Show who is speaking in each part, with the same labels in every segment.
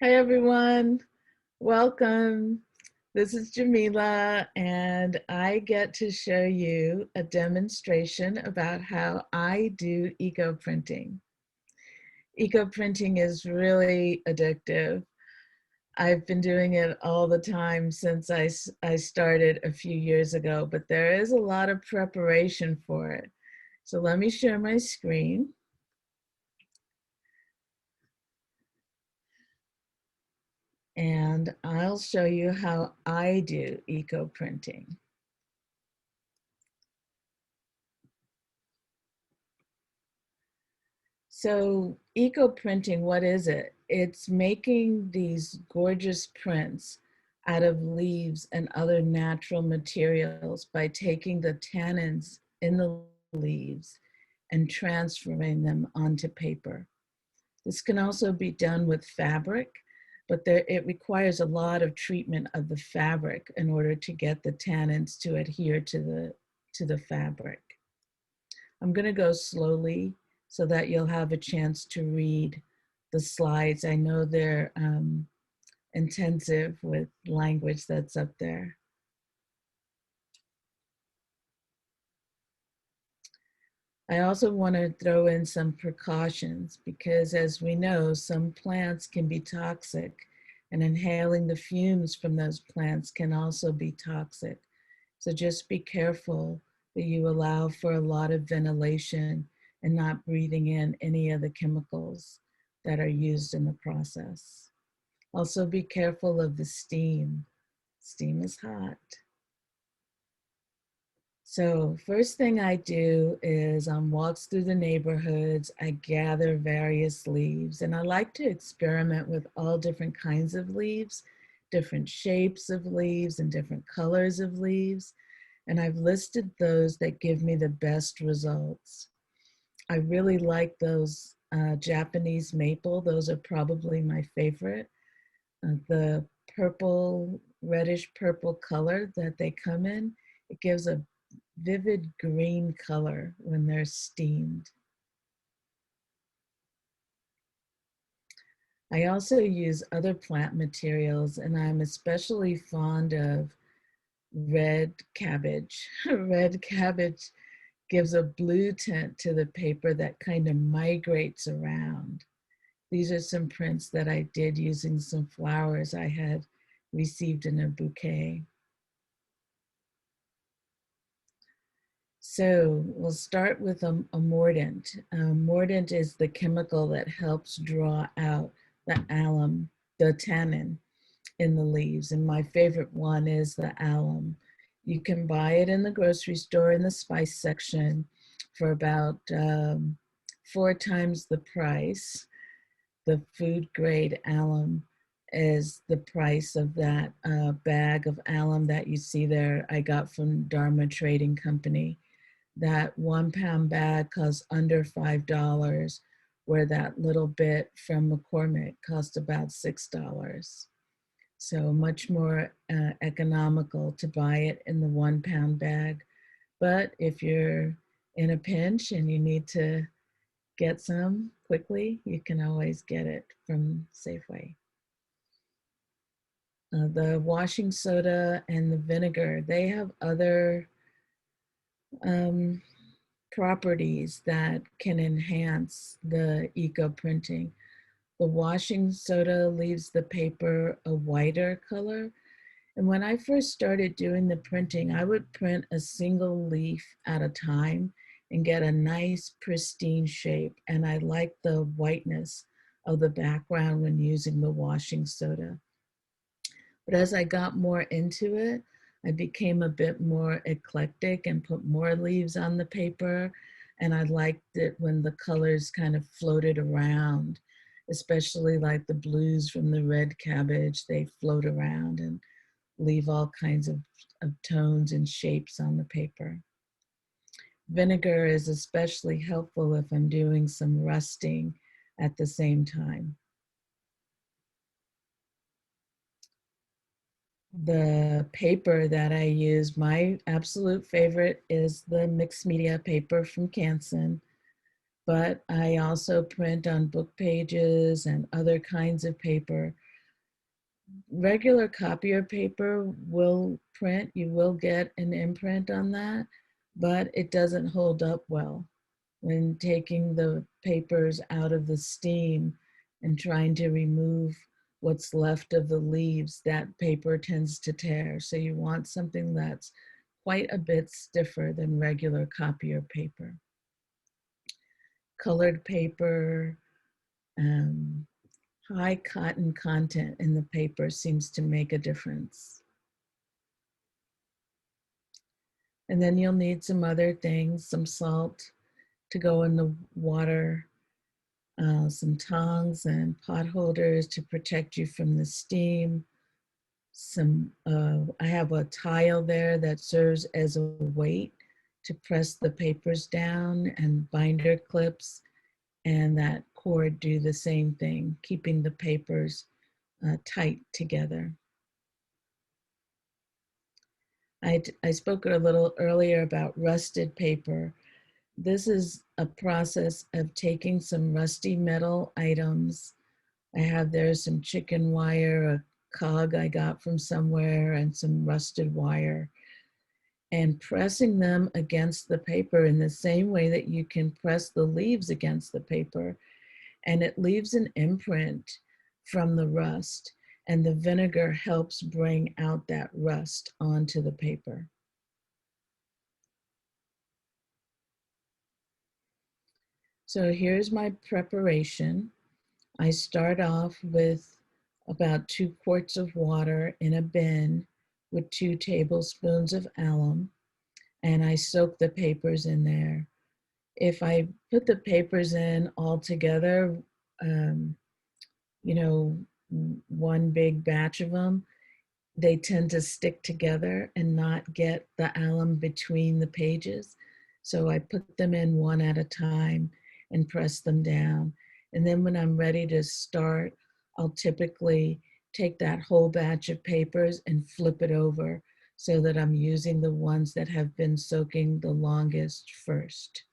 Speaker 1: Hi everyone, welcome. This is Jamila and I get to show you a demonstration about how I do eco printing. Eco printing is really addictive. I've been doing it all the time since I started a few years ago, but there is a lot of preparation for it. So let me share my screen. And I'll show you how I do eco printing. So eco printing, what is it? It's making these gorgeous prints out of leaves and other natural materials by taking the tannins in the leaves and transferring them onto paper. This can also be done with fabric, but it requires a lot of treatment of the fabric in order to get the tannins to adhere to the fabric. I'm going to go slowly so that you'll have a chance to read the slides. I know they're intensive with language that's up there. I also want to throw in some precautions because, as we know, some plants can be toxic, and inhaling the fumes from those plants can also be toxic. So just be careful that you allow for a lot of ventilation and not breathing in any of the chemicals that are used in the process. Also be careful of the steam. Steam is hot. So first thing I do is on walks through the neighborhoods, I gather various leaves, and I like to experiment with all different kinds of leaves, different shapes of leaves and different colors of leaves. And I've listed those that give me the best results. I really like those Japanese maple. Those are probably my favorite. The purple, reddish purple color that they come in, it gives a vivid green color when they're steamed. I also use other plant materials, and I'm especially fond of red cabbage. Red cabbage gives a blue tint to the paper that kind of migrates around. These are some prints that I did using some flowers I had received in a bouquet. So we'll start with a mordant. Mordant is the chemical that helps draw out the alum, the tannin in the leaves. And my favorite one is the alum. You can buy it in the grocery store in the spice section for about 4 times the price. The food grade alum is the price of that bag of alum that you see there I got from Dharma Trading Company. That 1 pound bag costs under $5, where that little bit from McCormick cost about $6. So much more economical to buy it in the 1 pound bag. But if you're in a pinch and you need to get some quickly, you can always get it from Safeway. The washing soda and the vinegar, they have other um, properties that can enhance the eco printing. The washing soda leaves the paper a whiter color. And when I first started doing the printing, I would print a single leaf at a time and get a nice pristine shape. And I liked the whiteness of the background when using the washing soda. But as I got more into it, I became a bit more eclectic and put more leaves on the paper. And I liked it when the colors kind of floated around, especially like the blues from the red cabbage. They float around and leave all kinds of tones and shapes on the paper. Vinegar is especially helpful if I'm doing some rusting at the same time. The paper that I use, my absolute favorite is the mixed media paper from Canson, but I also print on book pages and other kinds of paper. Regular copier paper will print, you will get an imprint on that, but it doesn't hold up well. When taking the papers out of the steam and trying to remove what's left of the leaves, that paper tends to tear. So you want something that's quite a bit stiffer than regular copier paper. Colored paper, um, high cotton content in the paper seems to make a difference. And then you'll need some other things, some salt to go in the water, some tongs and pot holders to protect you from the steam. I have a tile there that serves as a weight to press the papers down, and binder clips and that cord do the same thing, keeping the papers tight together. I spoke a little earlier about rusted paper. This is a process of taking some rusty metal items. I have there some chicken wire, a cog I got from somewhere, and some rusted wire, and pressing them against the paper in the same way that you can press the leaves against the paper. And it leaves an imprint from the rust, and the vinegar helps bring out that rust onto the paper. So here's my preparation. I start off with about 2 quarts of water in a bin with 2 tablespoons of alum, and I soak the papers in there. If I put the papers in all together, um, you know, one big batch of them, they tend to stick together and not get the alum between the pages. So I put them in one at a time and press them down. And then when I'm ready to start, I'll typically take that whole batch of papers and flip it over so that I'm using the ones that have been soaking the longest first.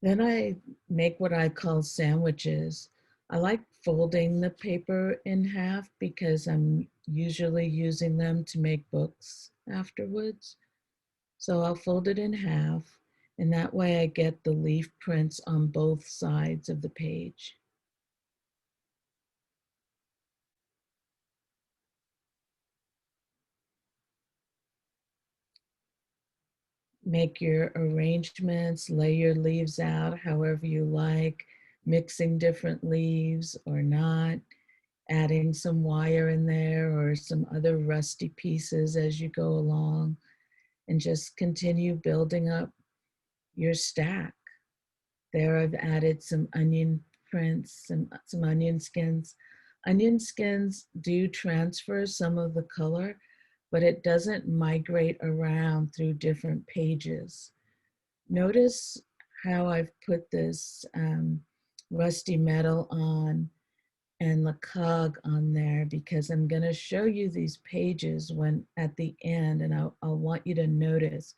Speaker 1: Then I make what I call sandwiches. I like folding the paper in half because I'm usually using them to make books afterwards. So I'll fold it in half, and that way I get the leaf prints on both sides of the page. Make your arrangements, lay your leaves out however you like, mixing different leaves or not, adding some wire in there or some other rusty pieces as you go along, and just continue building up your stack. There I've added some onion prints and some onion skins. Onion skins do transfer some of the color, but it doesn't migrate around through different pages. Notice how I've put this rusty metal on and the cog on there, because I'm going to show you these pages when at the end, and I'll want you to notice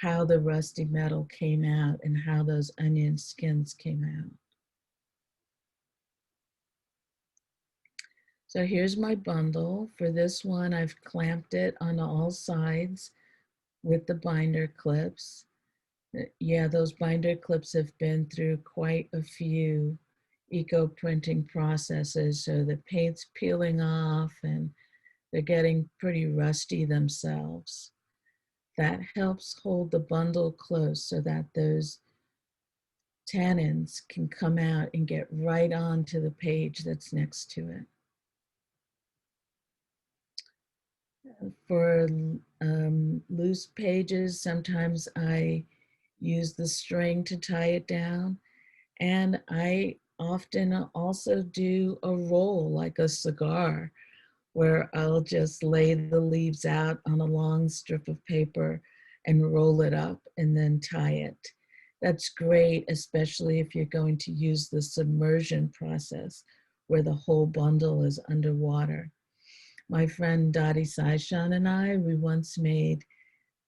Speaker 1: how the rusty metal came out and how those onion skins came out. So here's my bundle. For this one, I've clamped it on all sides with the binder clips. Yeah, those binder clips have been through quite a few eco printing processes, so the paint's peeling off and they're getting pretty rusty themselves. That helps hold the bundle close so that those tannins can come out and get right onto the page that's next to it. For loose pages, sometimes I use the string to tie it down, and I often also do a roll like a cigar, where I'll just lay the leaves out on a long strip of paper and roll it up and then tie it. That's great, especially if you're going to use the submersion process where the whole bundle is underwater. My friend Dottie Saishan and I, we once made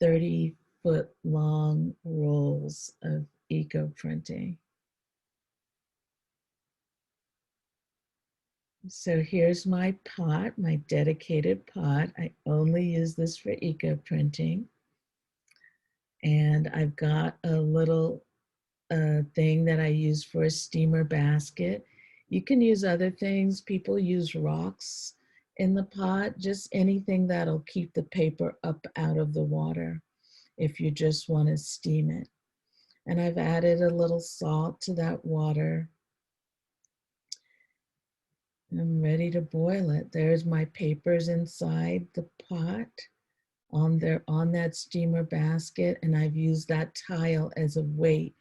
Speaker 1: 30-foot long rolls of eco printing. So here's my pot, my dedicated pot. I only use this for eco printing. And I've got a little thing that I use for a steamer basket. You can use other things. People use rocks in the pot, just anything that'll keep the paper up out of the water if you just want to steam it. And I've added a little salt to that water. I'm ready to boil it. There's my papers inside the pot on that steamer basket, and I've used that tile as a weight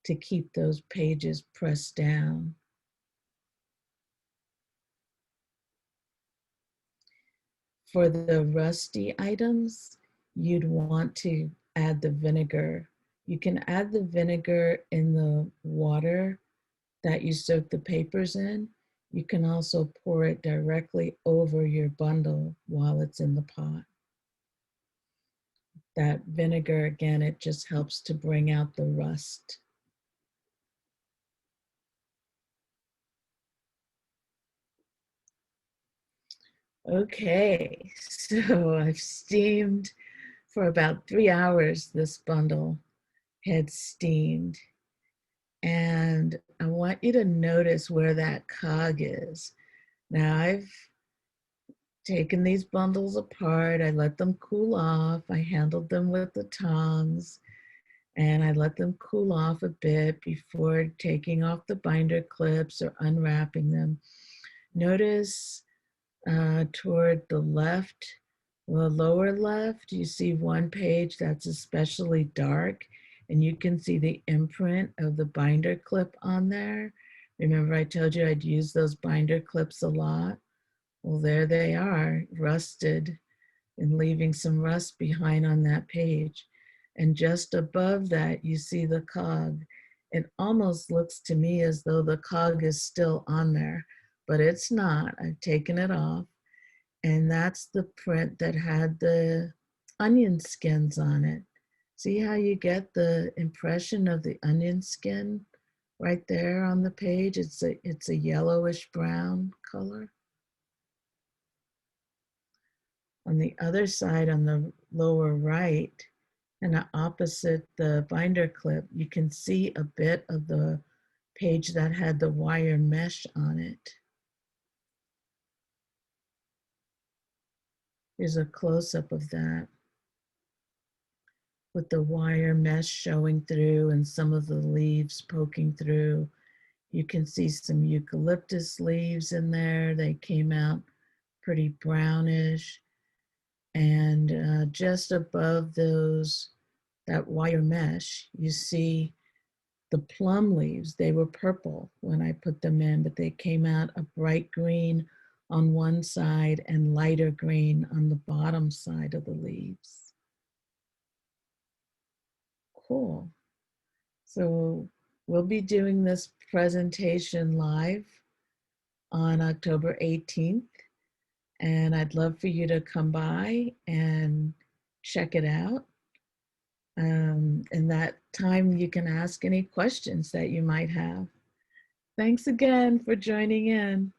Speaker 1: to keep those pages pressed down. For the rusty items, you'd want to add the vinegar. You can add the vinegar in the water that you soak the papers in. You can also pour it directly over your bundle while it's in the pot. That vinegar, again, it just helps to bring out the rust. Okay, so I've steamed for about 3 hours. This bundle had steamed. And I want you to notice where that cog is. Now I've taken these bundles apart. I let them cool off. I handled them with the tongs and I let them cool off a bit before taking off the binder clips or unwrapping them. Notice toward the left, the lower left, you see one page that's especially dark and you can see the imprint of the binder clip on there. Remember I told you I'd use those binder clips a lot? Well, there they are, rusted and leaving some rust behind on that page. And just above that, you see the cog. It almost looks to me as though the cog is still on there, but it's not. I've taken it off. And that's the print that had the onion skins on it. See how you get the impression of the onion skin right there on the page? It's a yellowish brown color. On the other side, on the lower right, and opposite the binder clip, you can see a bit of the page that had the wire mesh on it. Here's a close-up of that with the wire mesh showing through and some of the leaves poking through. You can see some eucalyptus leaves in there. They came out pretty brownish. And just above that wire mesh, you see the plum leaves. They were purple when I put them in, but they came out a bright green on one side and lighter green on the bottom side of the leaves. Cool. So we'll be doing this presentation live on October 18th, and I'd love for you to come by and check it out. In that time, you can ask any questions that you might have. Thanks again for joining in.